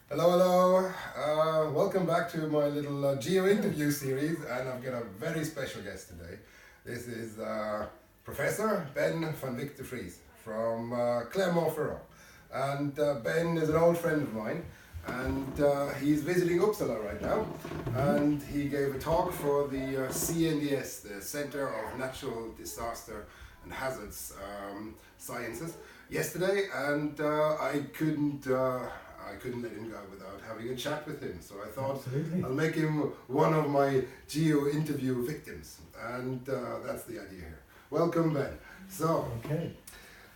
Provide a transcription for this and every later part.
Hello, hello. Welcome back to my little geo-interview series, and I've got a very special guest today. This is Professor Ben van Wyk de Vries from Clermont-Ferrand. And Ben is an old friend of mine, and he's visiting Uppsala right now. And he gave a talk for the CNDS, the Center of Natural Disaster and Hazards Sciences, yesterday, and I couldn't let him go without having a chat with him. So I thought Absolutely. I'll make him one of my geo-interview victims. And that's the idea here. Welcome, Ben. So, Okay.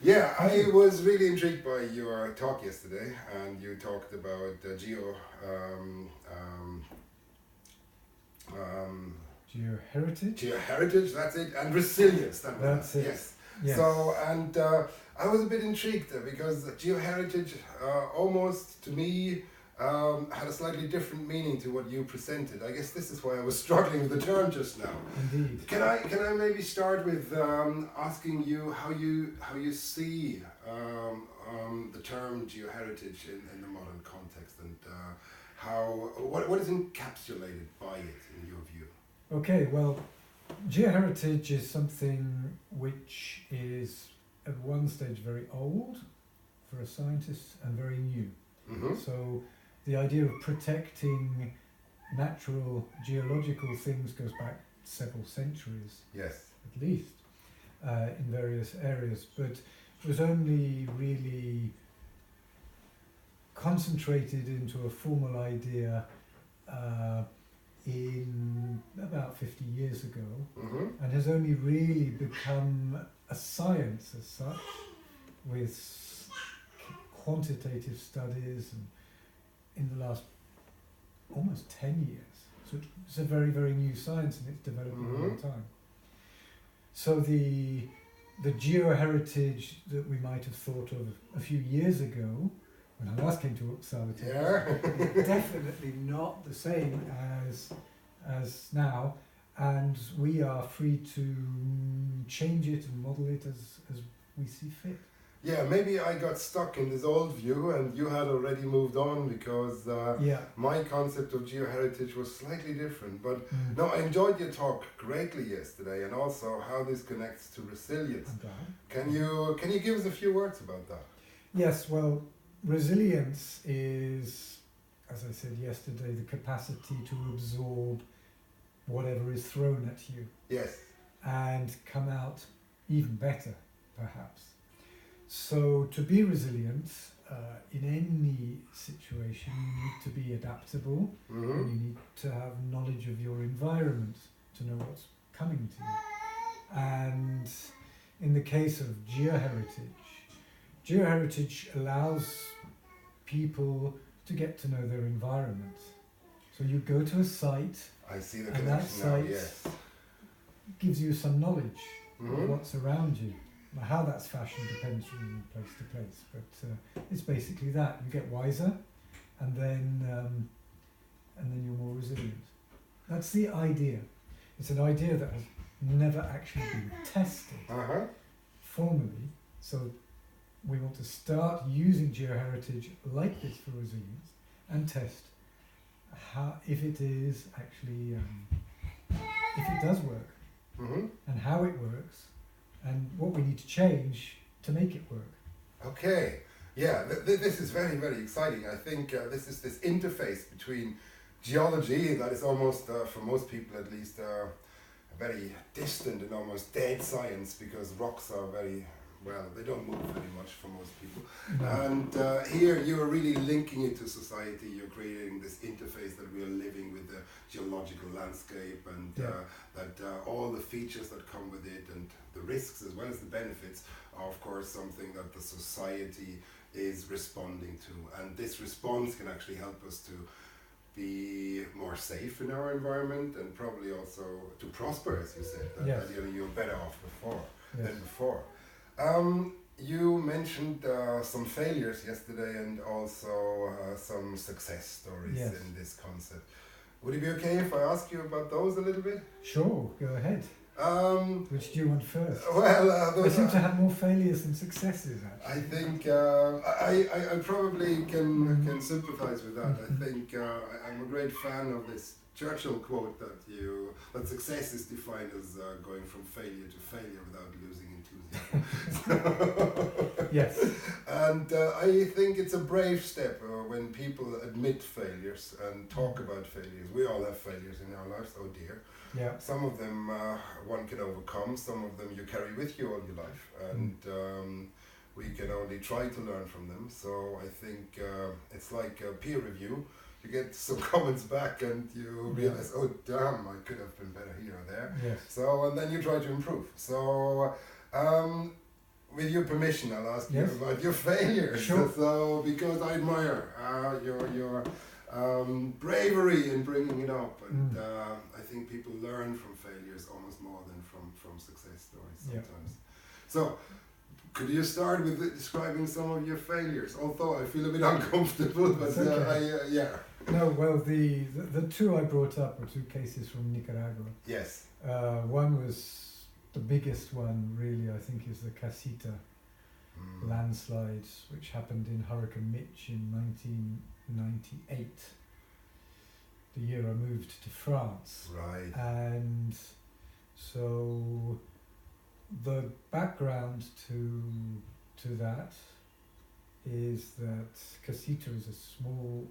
yeah, I was really intrigued by your talk yesterday. And you talked about Geoheritage? Geoheritage, that's it, and resilience. That's it. Yes. Yes. So, and I was a bit intrigued because geoheritage almost, to me, had a slightly different meaning to what you presented. I guess this is why I was struggling with the term just now. Indeed. Can I maybe start with asking you how you see the term geoheritage in the modern context, and what is encapsulated by it in your view? Okay, well, geoheritage is something which is at one stage very old for a scientist and very new. Mm-hmm. So the idea of protecting natural geological things goes back several centuries Yes. at least in various areas, but it was only really concentrated into a formal idea in about 50 years ago, Mm-hmm. and has only really become a science as such, with quantitative studies and in the last almost 10 years. So it's a very, very new science, and it's developing all the time. So the geoheritage that we might have thought of a few years ago, when I last came to Uppsala, is definitely not the same as now, and we are free to change it and model it as we see fit. Yeah, maybe I got stuck in this old view and you had already moved on because my concept of geoheritage was slightly different. But no, I enjoyed your talk greatly yesterday, and also how this connects to resilience. Can you give us a few words about that? Yes, well, resilience is, as I said yesterday, the capacity to absorb whatever is thrown at you. Yes. And come out even better, perhaps. So to be resilient in any situation, you need to be adaptable, and you need to have knowledge of your environment to know what's coming to you. And in the case of geoheritage allows people to get to know their environment. So you go to a site, I see the and connection that site now, yes. gives you some knowledge of what's around you. Now, how that's fashioned depends from place to place, but it's basically that. You get wiser, and then you're more resilient. That's the idea. It's an idea that has never actually been tested formally, so we want to start using geoheritage like this for resilience and test if it is actually if it does work, and how it works, and what we need to change to make it work. Okay, yeah, this is very, very exciting. I think this is this interface between geology, that is almost, for most people at least, a very distant and almost dead science, because rocks are very, well, they don't move very much for most people. And here you are really linking it to society. You're creating this interface that we are living with the geological landscape, and that all the features that come with it, and the risks as well as the benefits, are of course something that the society is responding to. And this response can actually help us to be more safe in our environment, and probably also to prosper, as you said. That you're better off than before. You mentioned some failures yesterday, and also some success stories in this concept. Would it be okay if I ask you about those a little bit? Sure, go ahead. Which do you want first? Well, They seem to have more failures than successes, actually. I think I probably can sympathize with that. I think I'm a great fan of this Churchill quote that success is defined as going from failure to failure without losing enthusiasm. Yes. And I think it's a brave step when people admit failures and talk about failures. We all have failures in our lives, oh dear. Yeah. Some of them one can overcome, some of them you carry with you all your life, and we can only try to learn from them. So I think it's like a peer review. You get some comments back and you realize, oh damn, I could have been better here or there. Yes. So, and then you try to improve. So, with your permission, I'll ask you about your failures. Sure. So, because I admire your bravery in bringing it up, and I think people learn from failures almost more than from success stories sometimes. So, could you start with describing some of your failures? Although I feel a bit uncomfortable, but okay. No, well, the two I brought up were two cases from Nicaragua. Yes. One was the biggest one, really, I think, is the Casita landslides, which happened in Hurricane Mitch in 1998, the year I moved to France. Right. And so the background to that is that Casita is a small,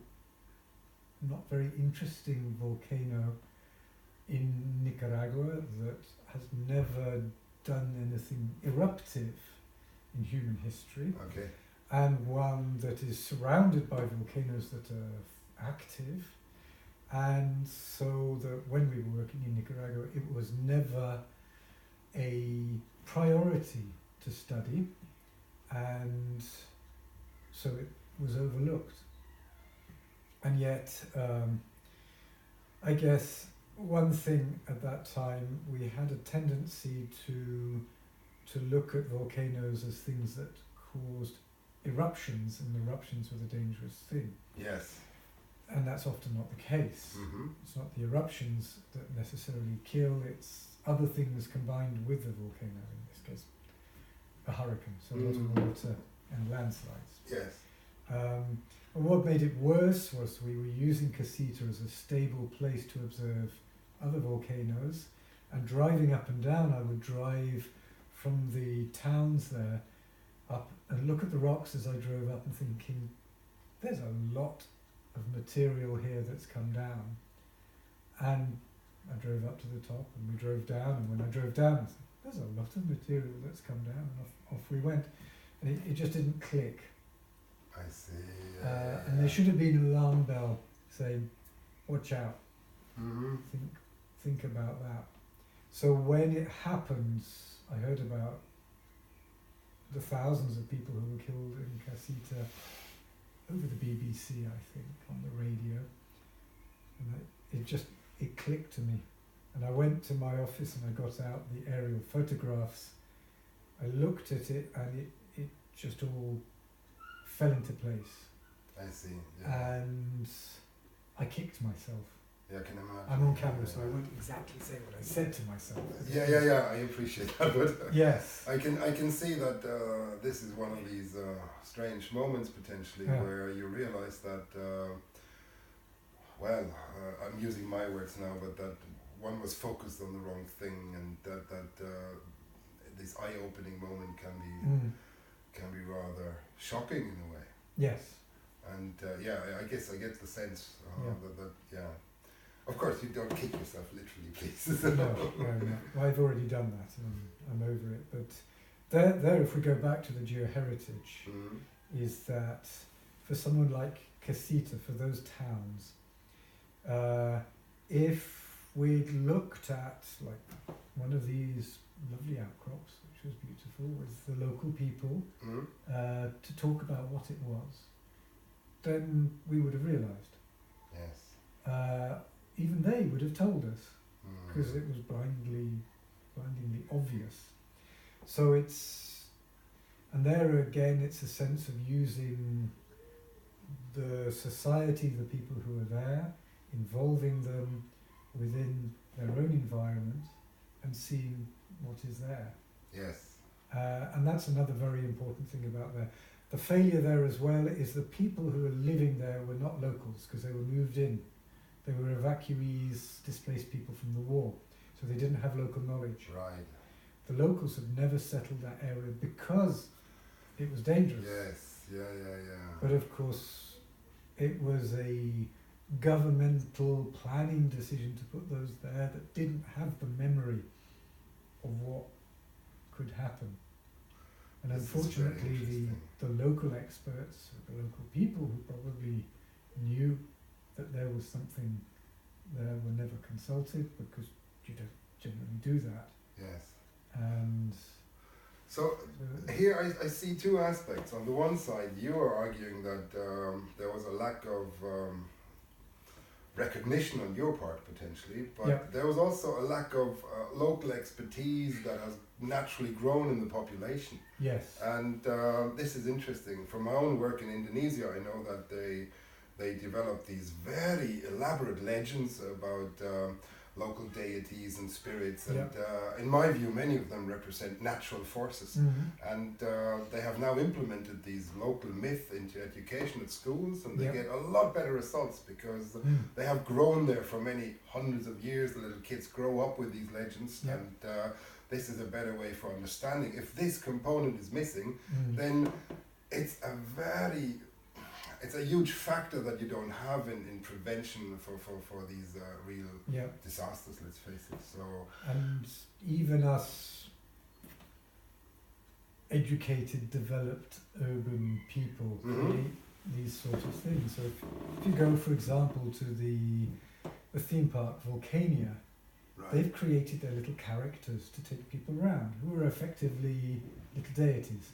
not very interesting volcano in Nicaragua that has never done anything eruptive in human history. Okay. And one that is surrounded by volcanoes that are active. And so that when we were working in Nicaragua, it was never a priority to study, and so it was overlooked. And yet, I guess one thing at that time, we had a tendency to look at volcanoes as things that caused eruptions, and eruptions were the dangerous thing. Yes. And that's often not the case. Mm-hmm. It's not the eruptions that necessarily kill, it's other things combined with the volcano, in this case a hurricane, so a lot of water and landslides. Yes. And what made it worse was we were using Casita as a stable place to observe other volcanoes, and driving up and down, I would drive from the towns there up and look at the rocks as I drove up and thinking, there's a lot of material here that's come down. And I drove up to the top and we drove down, and when I drove down, I said, there's a lot of material that's come down, and off we went. And it just didn't click. I see. And there should have been an alarm bell saying, watch out, think about that. So when it happens, I heard about the thousands of people who were killed in Casita over the BBC, I think, on the radio. And it clicked to me. And I went to my office and I got out the aerial photographs. I looked at it and it just all fell into place. I see. Yeah. And I kicked myself. Yeah, I can imagine. I'm on camera, so I won't exactly say what I said to myself. Yeah. I appreciate that, but yes, I can see that this is one of these strange moments potentially where you realize that. I'm using my words now, but that one was focused on the wrong thing, and that this eye-opening moment can be rather shocking in a way. Yes. And I guess I get the sense that. Of course, you don't kick yourself literally, please. No. Well, I've already done that, and I'm over it. But there, if we go back to the geoheritage, is that for someone like Casita, for those towns, if we'd looked at like one of these lovely outcrops, which was beautiful, with the local people to talk about what it was, then we would have realised. Yes. Even they would have told us, because it was blindingly obvious. So and there again, it's a sense of using the society, the people who are there, involving them within their own environment, and seeing what is there. Yes. And that's another very important thing about there. The failure there as well is the people who were living there were not locals because they were moved in. They were evacuees, displaced people from the war, so they didn't have local knowledge. Right. The locals had never settled that area because it was dangerous. Yes. Yeah. But of course, it was a governmental planning decision to put those there that didn't have the memory of what could happen. And This is unfortunately, very the local experts, the local people who probably knew that there was something there were never consulted because you don't generally do that. Yes. And so here I see two aspects. On the one side, you are arguing that there was a lack of recognition on your part potentially, but there was also a lack of local expertise that has naturally grown in the population. yes. And this is interesting. From my own work in Indonesia, I know that they developed these very elaborate legends about local deities and spirits, and in my view, many of them represent natural forces. And they have now implemented these local myths into education at schools, and they get a lot better results because they have grown there for many hundreds of years. The little kids grow up with these legends, and this is a better way for understanding. If this component is missing, then it's a huge factor that you don't have in prevention for these real disasters, let's face it. So, and even us educated, developed urban people create these sort of things. So if you go, for example, to the theme park Volcano, they've created their little characters to take people around, who are effectively little deities.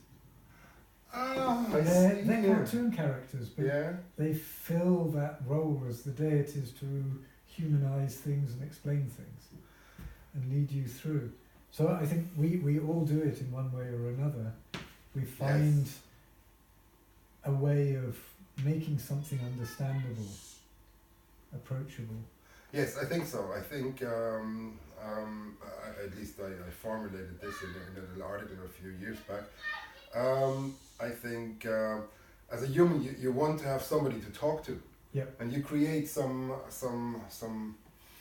They're cartoon characters, but they fill that role as the deities to humanize things and explain things and lead you through. So I think we all do it in one way or another. We find a way of making something understandable, approachable. Yes, I think so. I think at least I formulated this in a little article a few years back. I think as a human, you want to have somebody to talk to, and you create some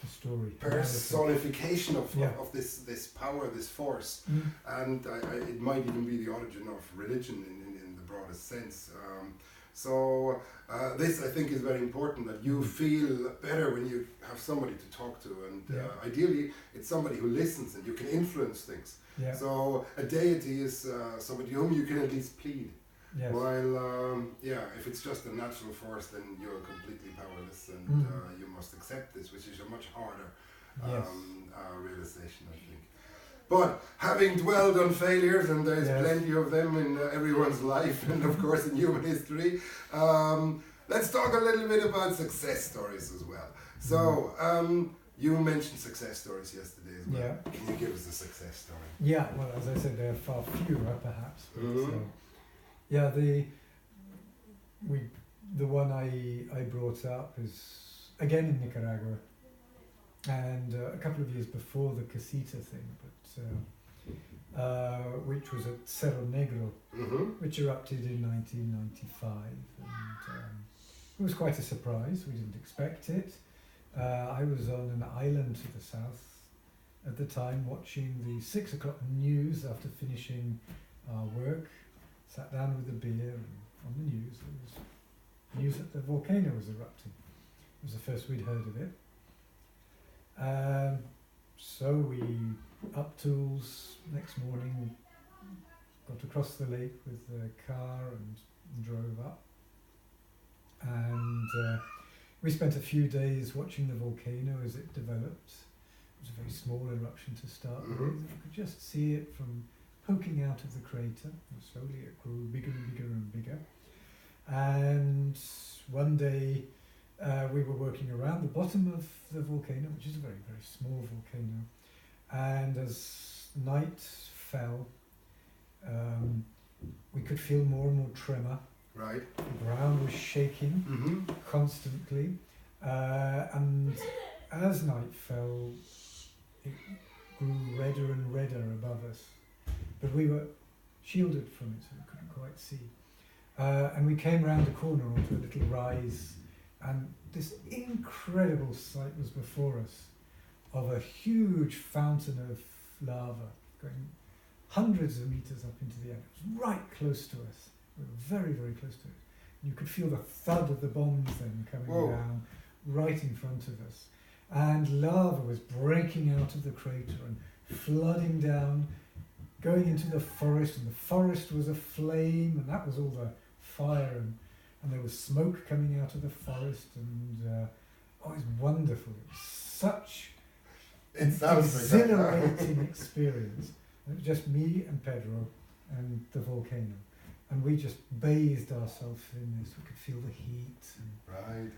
story, personification of this power, this force, and it might even be the origin of religion in the broadest sense. So this, I think, is very important, that you feel better when you have somebody to talk to, and ideally it's somebody who listens and you can influence things. So a deity is somebody whom you can at least plead. While if it's just a natural force, then you're completely powerless, and you must accept this, which is a much harder realization, I think. But having dwelled on failures, and there's plenty of them in everyone's life, and of course in human history, let's talk a little bit about success stories as well. So you mentioned success stories yesterday as well. Can you give us a success story? Yeah, well, as I said, there are far fewer perhaps. But, the one I brought up is again in Nicaragua, and a couple of years before the casita thing, but which was at Cerro Negro, which erupted in 1995, and it was quite a surprise. We didn't expect it. I was on an island to the south at the time, watching the 6 o'clock news after finishing our work. Sat down with a beer, and on the news there was news that the volcano was erupting. It was the first we'd heard of it. So we up tools next morning, got across the lake with the car and drove up. And we spent a few days watching the volcano as it developed. It was a very small eruption to start with. You could just see it from poking out of the crater, and slowly it grew bigger and bigger and bigger. And one day we were working around the bottom of the volcano, which is a very, very small volcano, and as night fell, we could feel more and more tremor. Right. The ground was shaking constantly, and as night fell, it grew shielded from it, so we couldn't quite see. And we came round the corner onto a little rise, and this incredible sight was before us of a huge fountain of lava going hundreds of meters up into the air. It was right close to us. We were very, very close to it. You could feel the thud of the bombs then coming down right in front of us. And lava was breaking out of the crater and flooding down, going into the forest, and the forest was aflame, and that was all the fire, and there was smoke coming out of the forest, and it was wonderful. It was such an exhilarating experience. It was just me and Pedro and the volcano, and we just bathed ourselves in this. We could feel the heat. Right.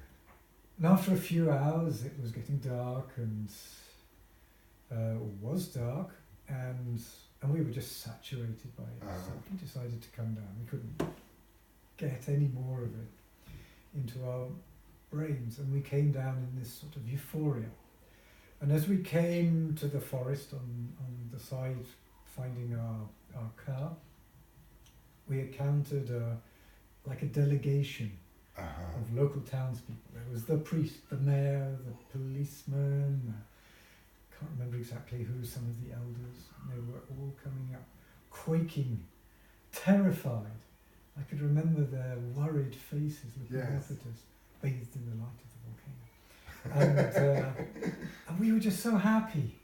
And after a few hours, it was getting dark, and was dark, and we were just saturated by it. So we decided to come down. We couldn't get any more of it into our brains, and we came down in this sort of euphoria. And as we came to the forest on the side, finding our car, we encountered like a delegation of local townspeople. There was the priest, the mayor, the policeman, can't remember exactly who, some of the elders. And they were all coming up, quaking, terrified. I could remember their worried faces looking up at us, bathed in the light of the volcano. And we were just so happy.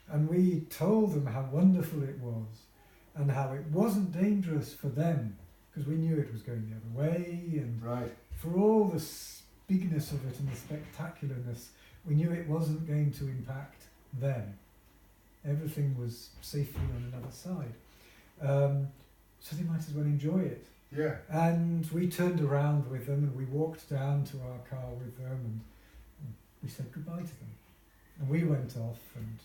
And we told them how wonderful it was, and how it wasn't dangerous for them, because we knew it was going the other way, and for all the bigness of it and the spectacularness, we knew it wasn't going to impact them. Everything was safely on another side. So they might as well enjoy it. Yeah. And we turned around with them, and we walked down to our car with them, and we said goodbye to them. And we went off and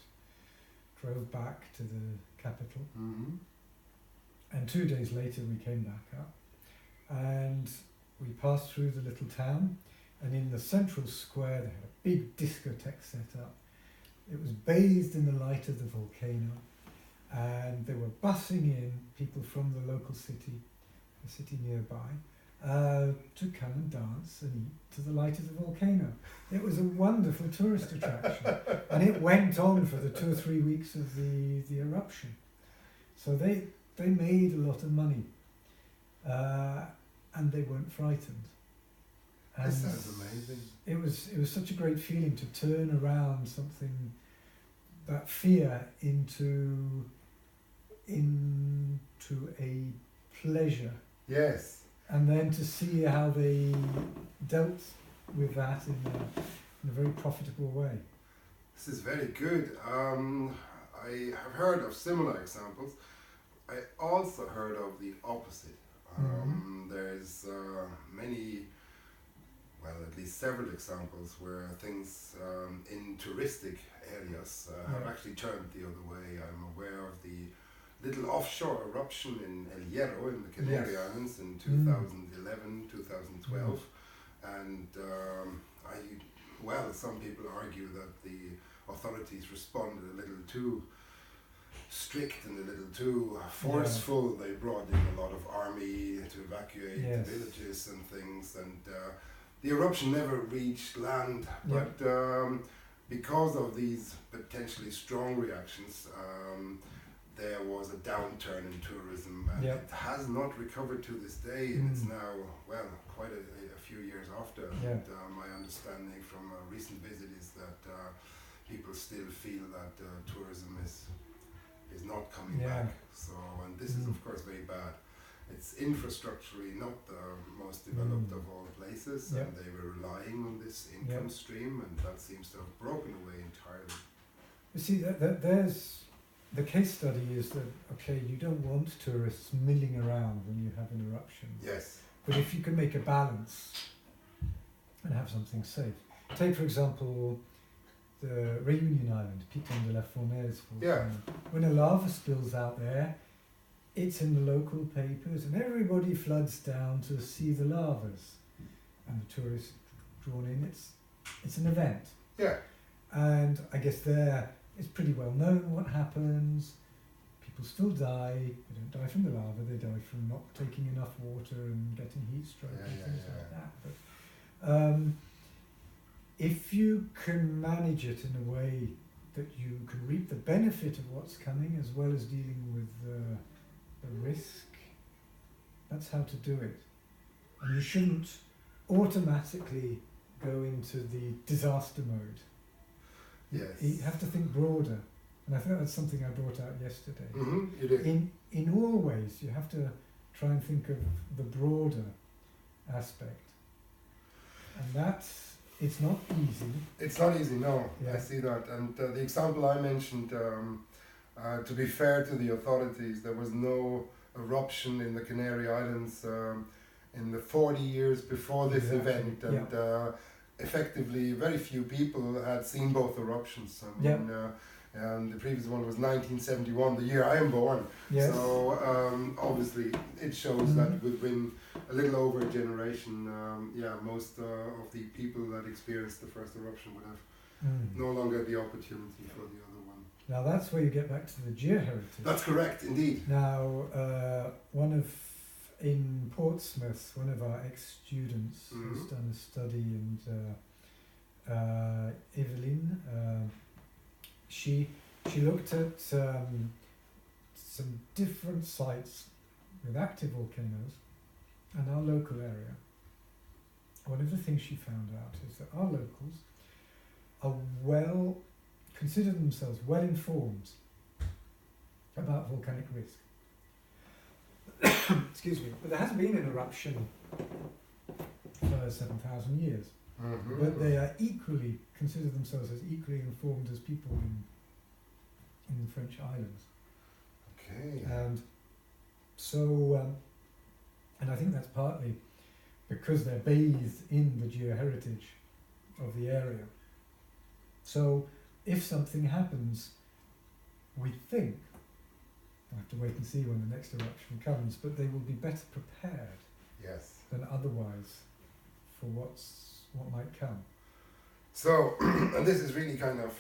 drove back to the capital. Mm-hmm. And 2 days later we came back up, and we passed through the little town, and in the central square they had a big discotheque set up. It was bathed in the light of the volcano, and they were bussing in people from the local city, the city nearby, to come and dance and eat to the light of the volcano. It was a wonderful tourist attraction, and it went on for the 2 or 3 weeks of the eruption. So they made a lot of money, and they weren't frightened. And that sounds amazing. It was such a great feeling to turn around something, that fear into a pleasure. Yes. And then to see how they dealt with that in a very profitable way. This is very good. I have heard of similar examples. I also heard of the opposite. There's many, well, at least several examples where things in touristic areas have actually turned the other way. I'm aware of the little offshore eruption in El Hierro in the Canary Islands in 2011, 2012. And some people argue that the authorities responded a little too strict and a little too forceful. They brought in a lot of army to evacuate the villages and things, and the eruption never reached land, but because of these potentially strong reactions, there was a downturn in tourism, and it has not recovered to this day, and it's now, quite a few years after. And my understanding from a recent visit is that people still feel that tourism is not coming back. So, and this is of course very bad. It's infrastructurally not the most developed of all places, and they were relying on this income stream, and that seems to have broken away entirely. You see, there's the case study is that, okay, you don't want tourists milling around when you have an eruption. Yes. But if you can make a balance and have something safe. Take, for example, the Réunion Island, Piton de la Fournaise. When a lava spills out there, it's in the local papers, and everybody floods down to see the lavas. And the tourists drawn in, it's an event. Yeah. And I guess there it's pretty well known what happens. people still die. They don't die from the lava, they die from not taking enough water and getting heat stroke and things like that. But if you can manage it in a way that you can reap the benefit of what's coming as well as dealing with the risk, that's how to do it. And you shouldn't automatically go into the disaster mode. Yes. You have to think broader. And I think that's something I brought out yesterday. Mm-hmm, you did. In all ways, you have to try and think of the broader aspect. And it's not easy. It's not easy, no. Yeah. I see that. And the example I mentioned, to be fair to the authorities, there was no eruption in the Canary Islands in the 40 years before this event. And effectively, very few people had seen both eruptions. I mean, and the previous one was 1971, the year I am born. Yes. So obviously it shows that within a little over a generation, most of the people that experienced the first eruption would have no longer the opportunity for the other one. Now that's where you get back to the geoheritage. That's correct, indeed. Now, in Portsmouth, one of our ex-students has done a study, and Evelyn, she looked at some different sites with active volcanoes and our local area. One of the things she found out is that our locals are consider themselves well informed about volcanic risk. Excuse me, but there hasn't been an eruption for 7,000 years. Mm-hmm. But they are consider themselves as equally informed as people in the French islands. Okay. And so, and I think that's partly because they're bathed in the geoheritage of the area. So if something happens, we think, we'll have to wait and see when the next eruption comes, but they will be better prepared than otherwise for what might come. So, and this is really kind of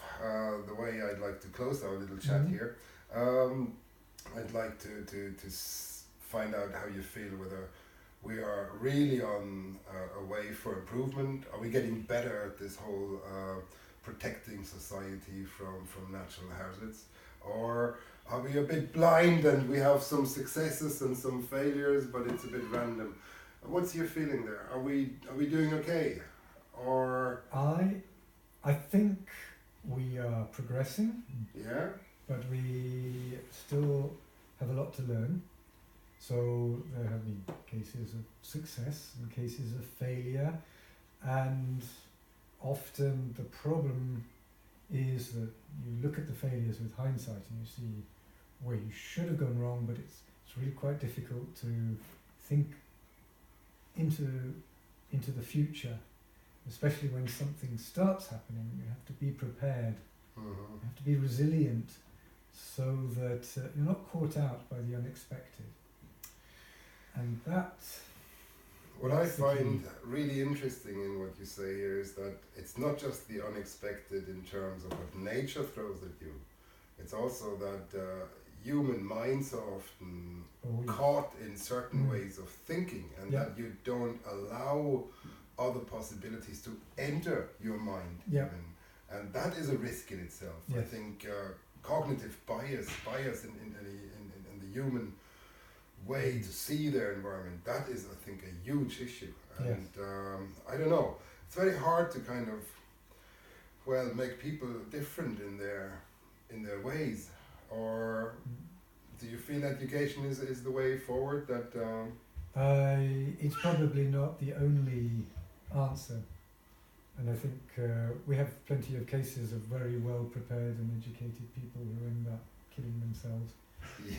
the way I'd like to close our little chat here. I'd like to find out how you feel, whether we are really on a way for improvement. Are we getting better at this whole protecting society from natural hazards? Or are we a bit blind and we have some successes and some failures, but it's a bit random? What's your feeling there? Are we doing okay? Or I think we are progressing. Yeah. But we still have a lot to learn. So there have been cases of success and cases of failure, and often the problem is that you look at the failures with hindsight and you see where you should have gone wrong, but it's really quite difficult to think into the future, especially when something starts happening. You have to be prepared. You have to be resilient, so that you're not caught out by the unexpected. And what I find really interesting in what you say here is that it's not just the unexpected in terms of what nature throws at you. It's also that human minds are often caught in certain ways of thinking, and that you don't allow other possibilities to enter your mind even. And that is a risk in itself. I think cognitive bias in the human way to see their environment, that is, I think, a huge issue. And I don't know, it's very hard to kind of make people different in their ways. Or do you feel education is the way forward? That it's probably not the only answer. And I think we have plenty of cases of very well prepared and educated people who end up killing themselves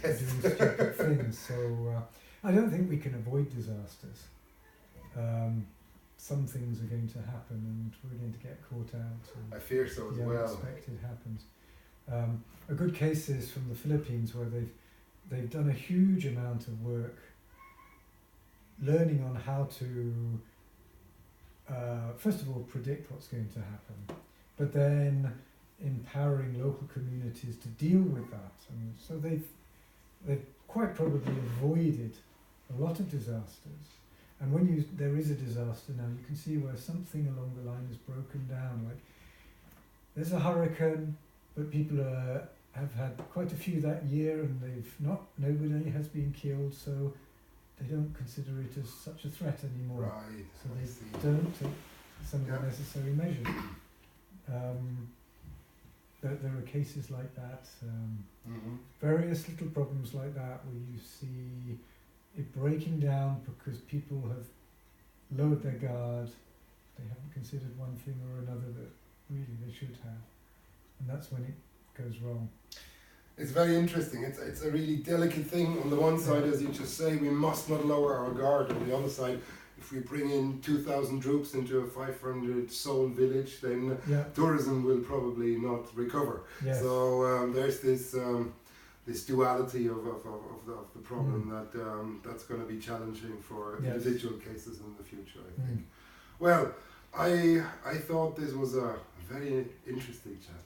doing stupid things. So I don't think we can avoid disasters. Some things are going to happen and we're going to get caught out. I fear so as well. The unexpected happens. A good case is from the Philippines, where they've done a huge amount of work learning on how to first of all predict what's going to happen, but then empowering local communities to deal with that. And so they've quite probably avoided a lot of disasters. And when there is a disaster now, you can see where something along the line is broken down. Like there's a hurricane, but people have had quite a few that year, and nobody has been killed, so they don't consider it as such a threat anymore. Right. So they don't take some of the necessary measures. There are cases like that, various little problems like that, where you see it breaking down because people have lowered their guard, they haven't considered one thing or another that really they should have, and that's when it goes wrong. It's very interesting. It's a really delicate thing. On the one side, as you just say, we must not lower our guard. On the other side, if we bring in 2,000 troops into a 500 soul village, then tourism will probably not recover. Yes. So there's this this duality of the problem that's going to be challenging for individual cases in the future, I think. Well, I thought this was a very interesting chat.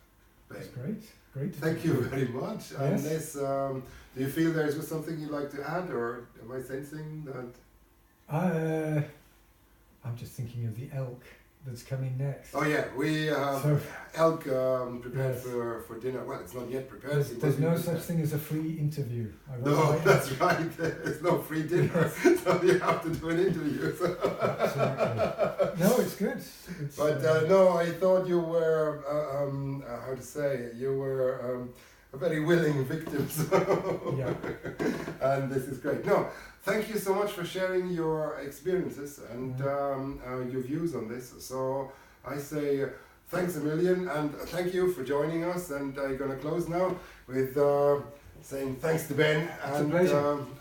That's great. Great. Thank you very much. Yes. Unless, do you feel there's something you'd like to add, or am I sensing that? I'm just thinking of the elk that's coming next. Oh yeah, we elk prepared for dinner. Well, it's not yet prepared. There's no such thing as a free interview. No, that's right. There's no free dinner, so you have to do an interview. Absolutely. No, it's good. But no, I thought you were, how to say, you were a very willing victim. So and this is great. No, thank you so much for sharing your experiences and your views on this. So I say thanks a million, and thank you for joining us. And I'm going to close now with saying thanks to Ben. And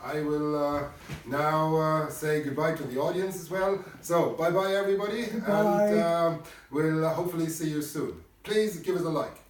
I will now say goodbye to the audience as well. So bye-bye everybody. Goodbye. And we'll hopefully see you soon. Please give us a like.